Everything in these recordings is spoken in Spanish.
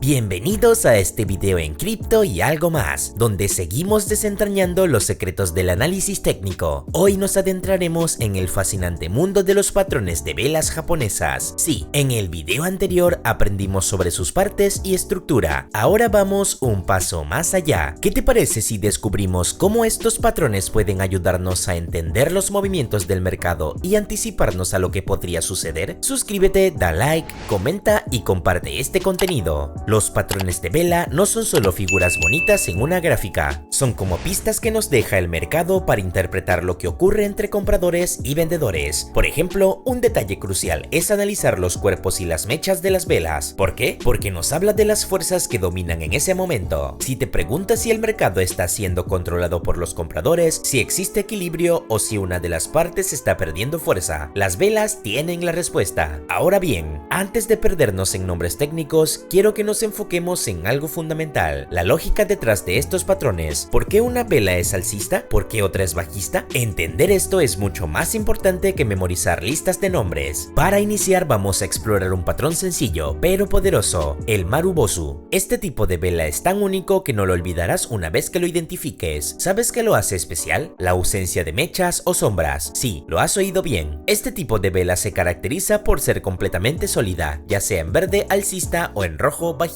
Bienvenidos a este video en cripto y algo más, donde seguimos desentrañando los secretos del análisis técnico. Hoy nos adentraremos en el fascinante mundo de los patrones de velas japonesas. Sí, en el video anterior aprendimos sobre sus partes y estructura. Ahora vamos un paso más allá. ¿Qué te parece si descubrimos cómo estos patrones pueden ayudarnos a entender los movimientos del mercado y anticiparnos a lo que podría suceder? Suscríbete, da like, comenta y comparte este contenido. Los patrones de vela no son solo figuras bonitas en una gráfica, son como pistas que nos deja el mercado para interpretar lo que ocurre entre compradores y vendedores. Por ejemplo, un detalle crucial es analizar los cuerpos y las mechas de las velas. ¿Por qué? Porque nos habla de las fuerzas que dominan en ese momento. Si te preguntas si el mercado está siendo controlado por los compradores, si existe equilibrio o si una de las partes está perdiendo fuerza, las velas tienen la respuesta. Ahora bien, antes de perdernos en nombres técnicos, quiero que nos enfoquemos en algo fundamental, la lógica detrás de estos patrones. ¿Por qué una vela es alcista? ¿Por qué otra es bajista? Entender esto es mucho más importante que memorizar listas de nombres. Para iniciar vamos a explorar un patrón sencillo pero poderoso, el Marubozu. Este tipo de vela es tan único que no lo olvidarás una vez que lo identifiques. ¿Sabes qué lo hace especial? La ausencia de mechas o sombras. Sí, lo has oído bien. Este tipo de vela se caracteriza por ser completamente sólida, ya sea en verde alcista o en rojo bajista.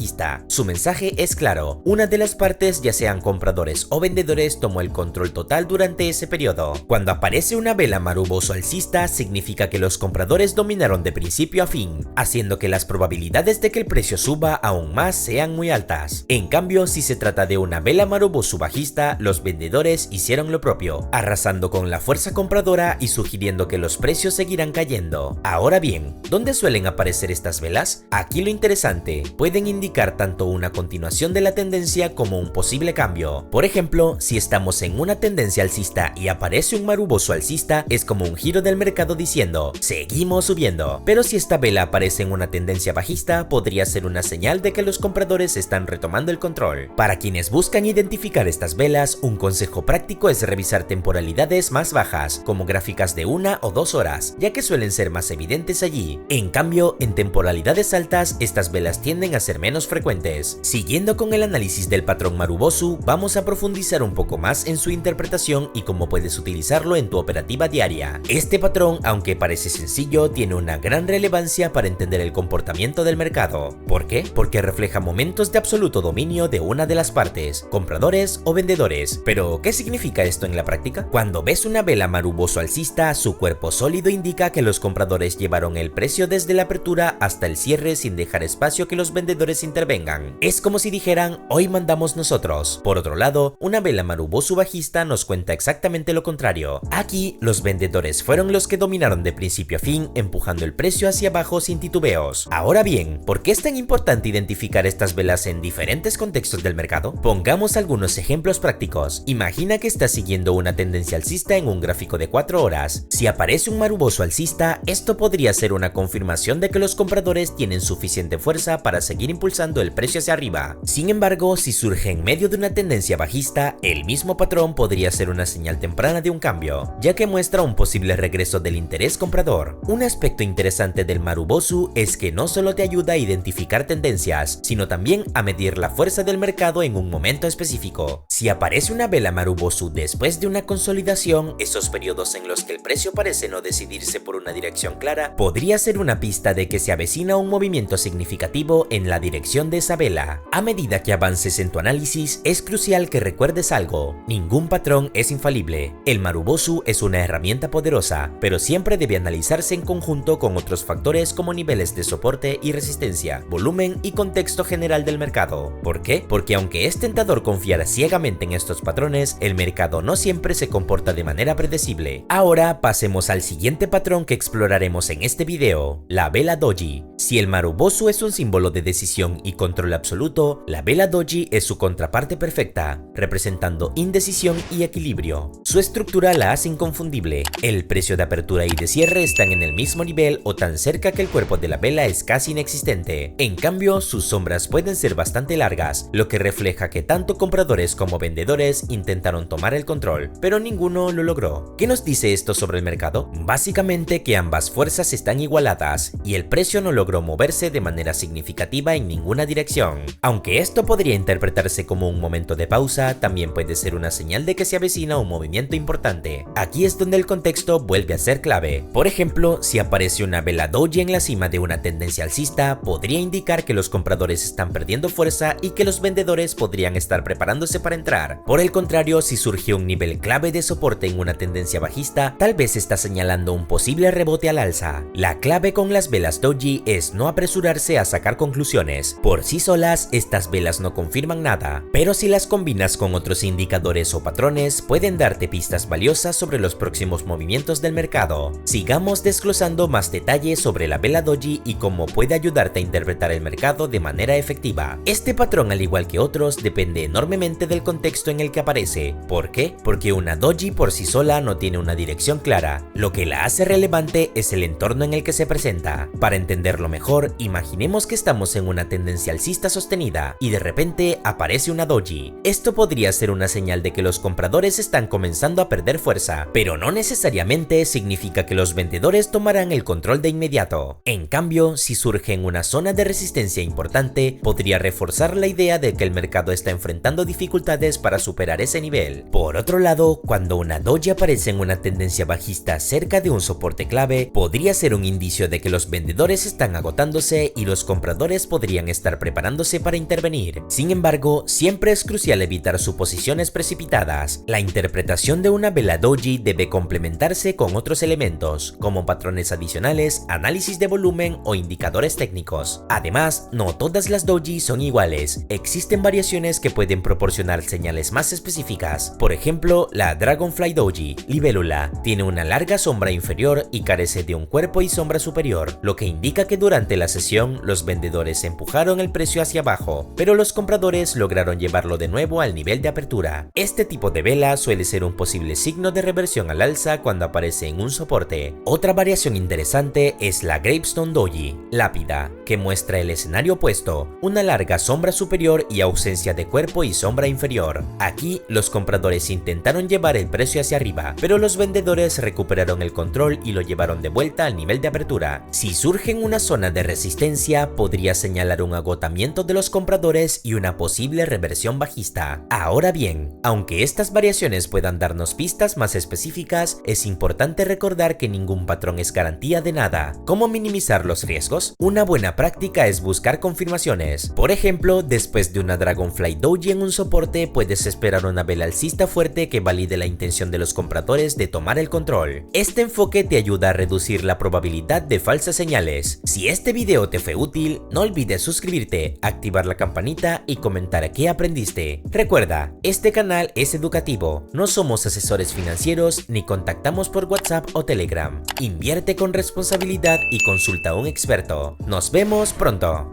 Su mensaje es claro, una de las partes, ya sean compradores o vendedores, tomó el control total durante ese periodo. Cuando aparece una vela Marubozu alcista, significa que los compradores dominaron de principio a fin, haciendo que las probabilidades de que el precio suba aún más sean muy altas. En cambio, si se trata de una vela Marubozu bajista, los vendedores hicieron lo propio, arrasando con la fuerza compradora y sugiriendo que los precios seguirán cayendo. Ahora bien, ¿dónde suelen aparecer estas velas? Aquí lo interesante, pueden indicar tanto una continuación de la tendencia como un posible cambio. Por ejemplo, si estamos en una tendencia alcista y aparece un Marubozu alcista, es como un giro del mercado diciendo, seguimos subiendo. Pero si esta vela aparece en una tendencia bajista, podría ser una señal de que los compradores están retomando el control. Para quienes buscan identificar estas velas, un consejo práctico es revisar temporalidades más bajas, como gráficas de 1 o 2 horas, ya que suelen ser más evidentes allí. En cambio, en temporalidades altas, estas velas tienden a ser menos frecuentes. Siguiendo con el análisis del patrón Marubozu, vamos a profundizar un poco más en su interpretación y cómo puedes utilizarlo en tu operativa diaria. Este patrón, aunque parece sencillo, tiene una gran relevancia para entender el comportamiento del mercado. ¿Por qué? Porque refleja momentos de absoluto dominio de una de las partes, compradores o vendedores. Pero, ¿qué significa esto en la práctica? Cuando ves una vela Marubozu alcista, su cuerpo sólido indica que los compradores llevaron el precio desde la apertura hasta el cierre sin dejar espacio que los vendedores intervengan. Es como si dijeran, hoy mandamos nosotros. Por otro lado, una vela Marubozu bajista nos cuenta exactamente lo contrario. Aquí, los vendedores fueron los que dominaron de principio a fin, empujando el precio hacia abajo sin titubeos. Ahora bien, ¿por qué es tan importante identificar estas velas en diferentes contextos del mercado? Pongamos algunos ejemplos prácticos. Imagina que estás siguiendo una tendencia alcista en un gráfico de 4 horas. Si aparece un Marubozu alcista, esto podría ser una confirmación de que los compradores tienen suficiente fuerza para seguir impulsando el precio hacia arriba. Sin embargo, si surge en medio de una tendencia bajista, el mismo patrón podría ser una señal temprana de un cambio, ya que muestra un posible regreso del interés comprador. Un aspecto interesante del Marubozu es que no solo te ayuda a identificar tendencias, sino también a medir la fuerza del mercado en un momento específico. Si aparece una vela Marubozu después de una consolidación, esos periodos en los que el precio parece no decidirse por una dirección clara, podría ser una pista de que se avecina un movimiento significativo en la dirección de esa vela. A medida que avances en tu análisis, es crucial que recuerdes algo: ningún patrón es infalible. El Marubozu es una herramienta poderosa, pero siempre debe analizarse en conjunto con otros factores como niveles de soporte y resistencia, volumen y contexto general del mercado. ¿Por qué? Porque aunque es tentador confiar ciegamente en estos patrones, el mercado no siempre se comporta de manera predecible. Ahora pasemos al siguiente patrón que exploraremos en este video, la vela doji. Si el Marubozu es un símbolo de decisión y control absoluto, la vela doji es su contraparte perfecta. representando indecisión y equilibrio. Su estructura la hace inconfundible. El precio de apertura y de cierre están en el mismo nivel o tan cerca que el cuerpo de la vela es casi inexistente. En cambio, sus sombras pueden ser bastante largas, lo que refleja que tanto compradores como vendedores intentaron tomar el control, pero ninguno lo logró. ¿Qué nos dice esto sobre el mercado? Básicamente que ambas fuerzas están igualadas y el precio no logró moverse de manera significativa en ninguna dirección. Aunque esto podría interpretarse como un momento de pausa, también puede ser una señal de que se avecina un movimiento importante. Aquí es donde el contexto vuelve a ser clave. Por ejemplo, si aparece una vela doji en la cima de una tendencia alcista, podría indicar que los compradores están perdiendo fuerza y que los vendedores podrían estar preparándose para entrar. Por el contrario, si surge un nivel clave de soporte en una tendencia bajista, tal vez está señalando un posible rebote al alza. La clave con las velas doji es no apresurarse a sacar conclusiones. Por sí solas, estas velas no confirman nada, pero si las combinas con otros indicadores o patrones, pueden darte pistas valiosas sobre los próximos movimientos del mercado. Sigamos desglosando más detalles sobre la vela doji y cómo puede ayudarte a interpretar el mercado de manera efectiva. Este patrón, al igual que otros, depende enormemente del contexto en el que aparece. ¿Por qué? Porque una doji por sí sola no tiene una dirección clara. Lo que la hace relevante es el entorno en el que se presenta. Para entenderlo mejor, imaginemos que estamos en una tendencia alcista sostenida y de repente aparece una doji. Esto podría ser una señal de que los compradores están comenzando a perder fuerza, pero no necesariamente significa que los vendedores tomarán el control de inmediato. En cambio, si surge en una zona de resistencia importante, podría reforzar la idea de que el mercado está enfrentando dificultades para superar ese nivel. Por otro lado, cuando una doji aparece en una tendencia bajista cerca de un soporte clave, podría ser un indicio de que los vendedores están agotándose y los compradores podrían estar preparándose para intervenir. Sin embargo, siempre es crucial evitar suposiciones precipitadas. La interpretación de una vela doji debe complementarse con otros elementos, como patrones adicionales, análisis de volumen o indicadores técnicos. Además, no todas las doji son iguales. Existen variaciones que pueden proporcionar señales más específicas. Por ejemplo, la Dragonfly Doji, libélula, tiene una larga sombra inferior y carece de un cuerpo y sombra superior, lo que indica que durante la sesión los vendedores empujaron el precio hacia abajo, pero los compradores lograron llevarlo de nuevo al nivel de apertura. Este tipo de vela suele ser un posible signo de reversión al alza cuando aparece en un soporte. Otra variación interesante es la Gravestone Doji, lápida, que muestra el escenario opuesto, una larga sombra superior y ausencia de cuerpo y sombra inferior. Aquí, los compradores intentaron llevar el precio hacia arriba, pero los vendedores recuperaron el control y lo llevaron de vuelta al nivel de apertura. Si surge en una zona de resistencia, podría señalar un agotamiento de los compradores y una posible reversión bajista. Ahora bien, aunque estas variaciones puedan darnos pistas más específicas, es importante recordar que ningún patrón es garantía de nada. ¿Cómo minimizar los riesgos? Una buena práctica es buscar confirmaciones. Por ejemplo, después de una Dragonfly Doji en un soporte, puedes esperar una vela alcista fuerte que valide la intención de los compradores de tomar el control. Este enfoque te ayuda a reducir la probabilidad de falsas señales. Si este video te fue útil, no olvides suscribirte, activar la campanita y comentar qué aprendiste. Recuerda, este canal es educativo, no somos asesores financieros ni contactamos por WhatsApp o Telegram. Invierte con responsabilidad y consulta a un experto. Nos vemos pronto.